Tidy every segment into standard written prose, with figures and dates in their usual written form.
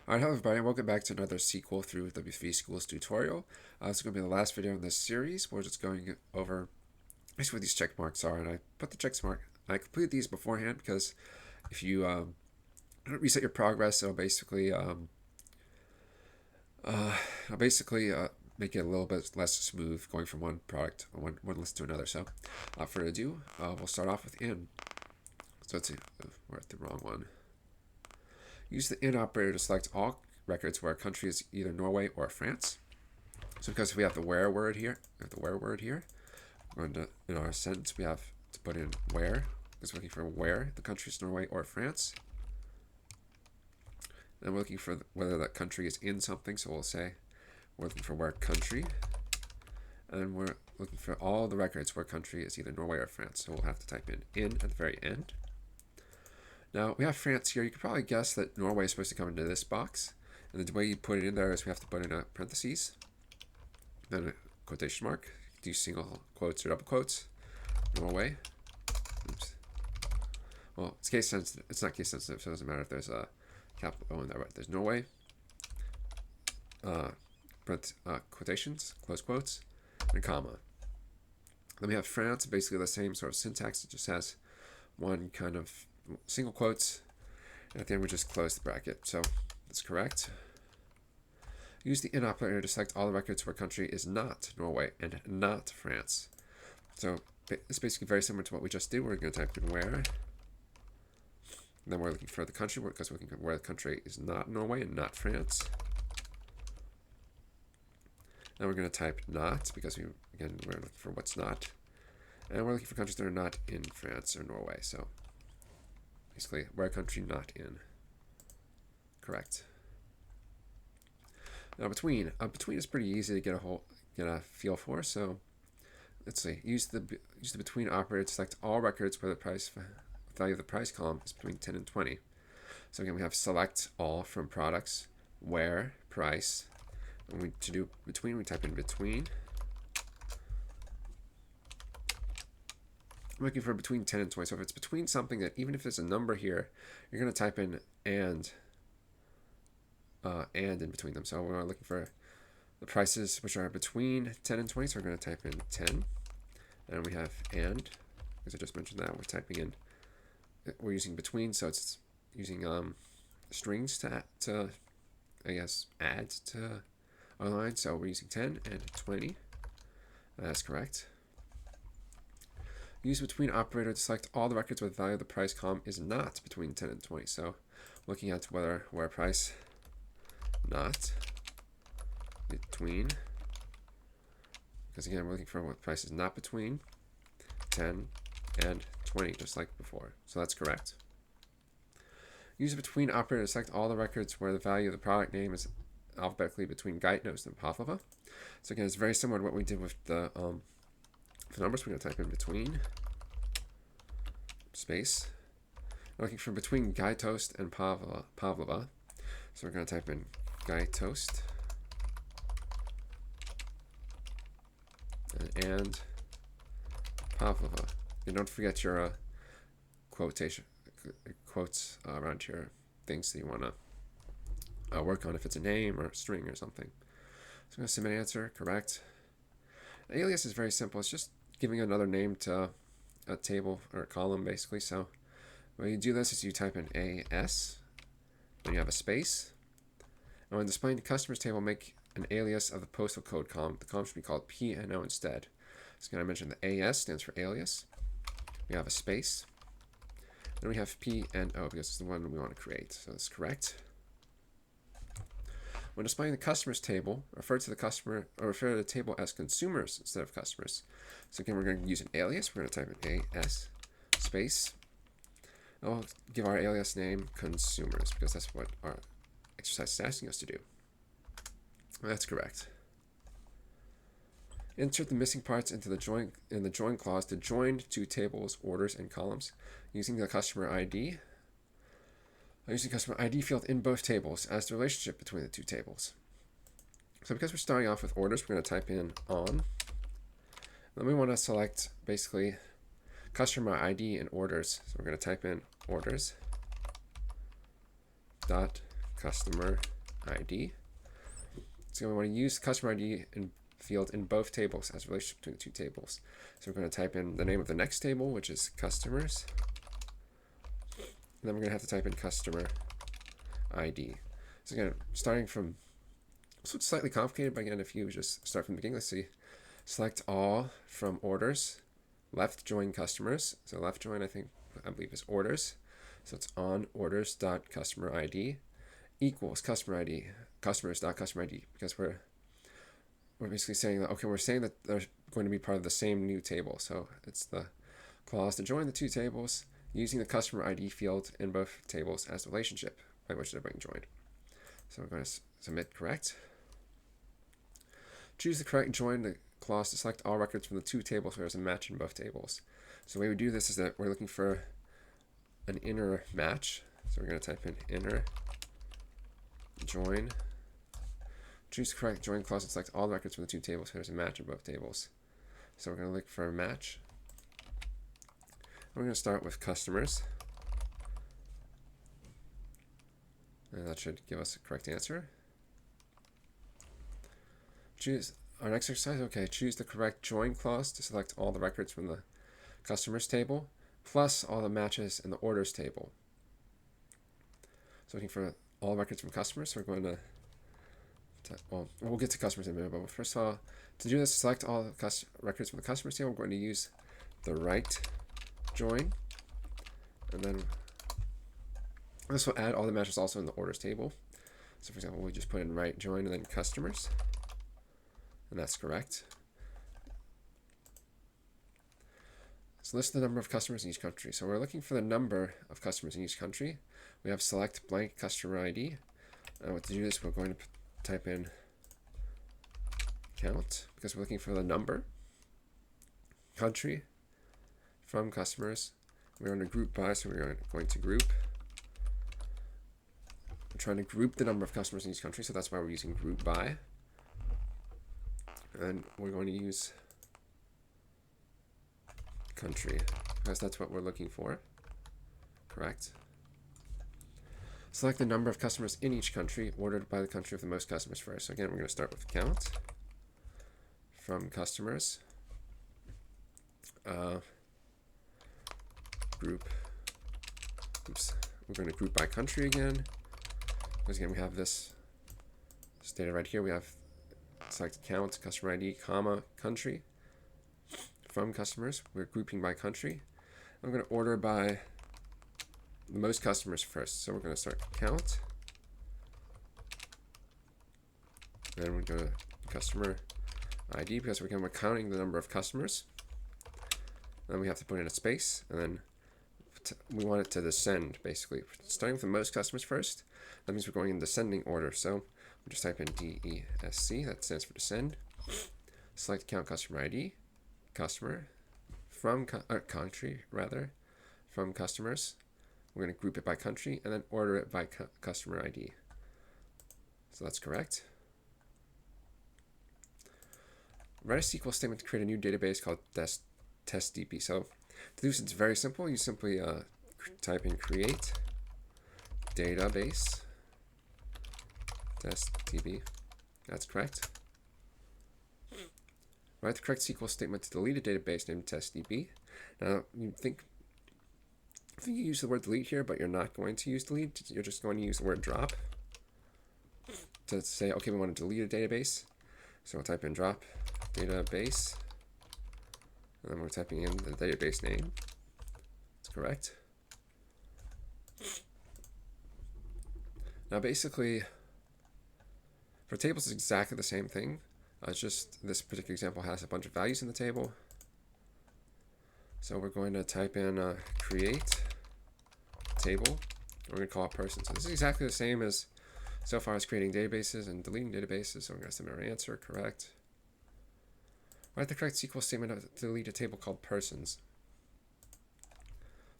Alright, hello everybody, and welcome back to another SQL through WV Schools tutorial. This is going to be the last video in this series. We're just going over basically what these check marks are, and I put the check mark. I completed these beforehand because if you don't reset your progress, it'll basically make it a little bit less smooth going from one list to another. So, without further ado, we'll start off with in. So let's see, we're at the wrong one. Use the in operator to select all records where a country is either Norway or France. So because we have the where word here, we're going to, in our sentence, we have to put in where, because we're looking for where the country is Norway or France. And we're looking for whether that country is in something, so we'll say we're looking for where country. And we're looking for all the records where country is either Norway or France, so we'll have to type in at the very end. Now, we have France here. You could probably guess that Norway is supposed to come into this box. And the way you put it in there is we have to put in a parentheses, then a quotation mark. Do single quotes or double quotes. Norway. Oops. Well, it's case sensitive. It's not case sensitive, so it doesn't matter if there's a capital O in there. But there's Norway. Quotations, close quotes, and a comma. Then we have France. Basically the same sort of syntax. It just has one kind of single quotes, and at the end we just close the bracket. So that's correct. Use the in operator to select all the records where country is not Norway and not France. So it's basically very similar to what we just did. We're going to type in where, and then we're looking for the country because we're looking for where the country is not Norway and not France. Now we're going to type not because we're looking for what's not, and we're looking for countries that are not in France or Norway. So basically, where country not in. Correct. Now between is pretty easy to get a feel for. So let's see. Use the between operator to select all records where the price value of the price column is between 10 and 20. So again, we have select all from products, where price, and to do between, we type in between. I'm looking for between 10 and 20. So if it's between something that, even if there's a number here, you're going to type in and in between them. So we're looking for the prices which are between 10 and 20. So we're going to type in 10. And we have and, because I just mentioned that, we're using between. So it's using strings to I guess, add to our line. So we're using 10 and 20. That's correct. Use between operator to select all the records where the value of the price column is not between 10 and 20. So looking at where price not between, because again we're looking for what price is not between 10 and 20, just like before. So that's correct. Use between operator to select all the records where the value of the product name is alphabetically between Geitnost and Pavlova. So again, it's very similar to what we did with the numbers. We're going to type in between space. We're looking for between Geitnost and Pavlova. So we're going to type in Geitnost and Pavlova. And don't forget your quotes around your things that you want to work on, if it's a name or a string or something. So I'm going to submit answer. Correct. Alias is very simple. It's just giving another name to a table or a column, basically. So when you do this is you type in AS, then you have a space. And when displaying the customers table, make an alias of the postal code column. The column should be called P&O instead. So again, I mentioned the AS stands for alias. We have a space. Then we have P&O because it's the one we want to create. So that's correct. When displaying the customers table, refer to the table as consumers instead of customers. So again, we're going to use an alias. We're going to type in AS space. And we'll give our alias name consumers because that's what our exercise is asking us to do. That's correct. Insert the missing parts into the join clause to join two tables, orders, and columns using the customer ID. Using customer ID field in both tables as the relationship between the two tables. So because we're starting off with orders, we're going to type in on. Then we want to select basically customer ID and orders. So we're going to type in orders dot customer ID. So we want to use customer ID field in both tables as a relationship between the two tables. So we're going to type in the name of the next table, which is customers. And then we're going to have to type in customer ID. So again, starting from, so it's slightly complicated, but again, if you just start from the beginning, let's see. Select all from orders, left join customers. So left join, I believe is orders. So it's on orders dot customer ID equals customer ID, customers dot customer ID, because we're basically saying that, okay, we're saying that they're going to be part of the same new table. So it's the clause to join the two tables using the customer ID field in both tables as the relationship by which they're being joined. So we're going to submit correct. Choose the correct join clause to select all records from the two tables where there's a match in both tables. So the way we do this is that we're looking for an inner match. So we're going to type in inner join. Choose the correct join clause and select all the records from the two tables where there's a match in both tables. So we're going to look for a match. We're going to start with customers. And that should give us a correct answer. Choose our next exercise. Okay, choose the correct join clause to select all the records from the customers table plus all the matches in the orders table. So looking for all records from customers. So we're going to well, we'll get to customers in a minute, but first of all, to do this, select all the records from the customers table. We're going to use the right join, and then this will add all the matches also in the orders table. So for example, we just put in right join and then customers, and that's correct. So list the number of customers in each country. So we're looking for the number of customers in each country. We have select blank customer ID. And to do this, we're going to type in count because we're looking for the number, country, from customers. We're going to group by, so we're going to group. We're trying to group the number of customers in each country, so that's why we're using group by. And we're going to use country because that's what we're looking for. Correct. Select the number of customers in each country, ordered by the country with the most customers first. So again, we're going to start with count from customers, group. Oops, we're going to group by country again. Because again, we have this data right here. We have select count, customer ID, comma, country from customers. We're grouping by country. I'm going to order by the most customers first. So we're going to start count. Then we're going to customer ID because we're counting the number of customers. Then we have to put in a space, and then we want it to descend basically. Starting with the most customers first. That means we're going in descending order. So we just type in DESC. That stands for descend. Select count customer ID, customer from country rather from customers. We're going to group it by country and then order it by customer ID. So that's correct. Write a SQL statement to create a new database called testdb. So to do this, it's very simple. You simply type in create database testdb. That's correct. Write the correct SQL statement to delete a database named testdb. Now you think you use the word delete here, but you're not going to use delete. You're just going to use the word drop to say, okay, we want to delete a database. So we'll type in drop database, and then we're typing in the database name. That's correct. Now basically, for tables, it's exactly the same thing. It's just this particular example has a bunch of values in the table. So we're going to type in create table. We're going to call it person. So this is exactly the same as so far as creating databases and deleting databases. So we're going to submit our answer, correct. Write the correct SQL statement to delete a table called persons.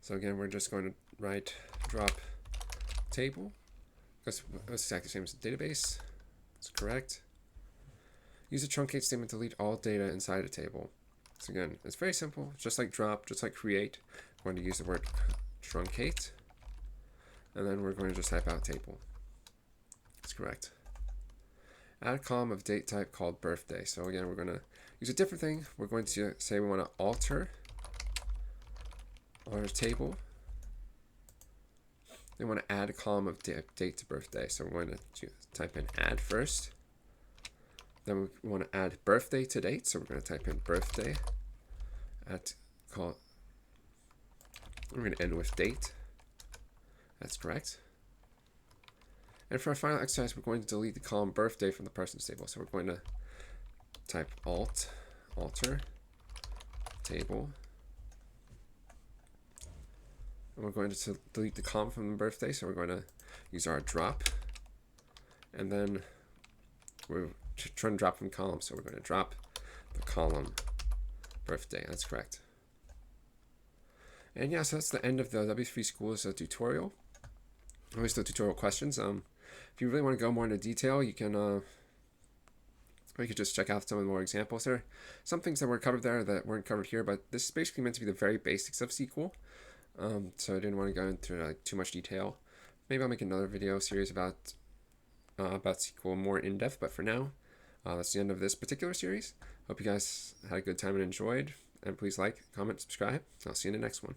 So again, we're just going to write drop table. That's exactly the same as the database. That's correct. Use a truncate statement to delete all data inside a table. So again, it's very simple, just like drop, just like create. We're going to use the word truncate, and then we're going to just type out table. That's That's correct. Add a column of date type called birthday. So again, we're going to use a different thing. We're going to say we want to alter our table. We want to add a column of date to birthday. So we're going to type in add first. Then we want to add birthday to date. So we're going to type in birthday at call. We're going to end with date. That's correct. And for our final exercise, we're going to delete the column birthday from the persons table. So we're going to type alter table. And we're going to delete the column from the birthday. So we're going to use our drop. And then we're trying to drop from column. So we're going to drop the column birthday. That's correct. And yeah, so that's the end of the W3 Schools tutorial. Always the tutorial questions. If you really want to go more into detail, you can or you could just check out some of the more examples. There are some things that were covered there that weren't covered here, but this is basically meant to be the very basics of SQL. So I didn't want to go into too much detail. Maybe I'll make another video series about SQL more in depth. But for now, that's the end of this particular series. Hope you guys had a good time and enjoyed. And please like, comment, subscribe. I'll see you in the next one.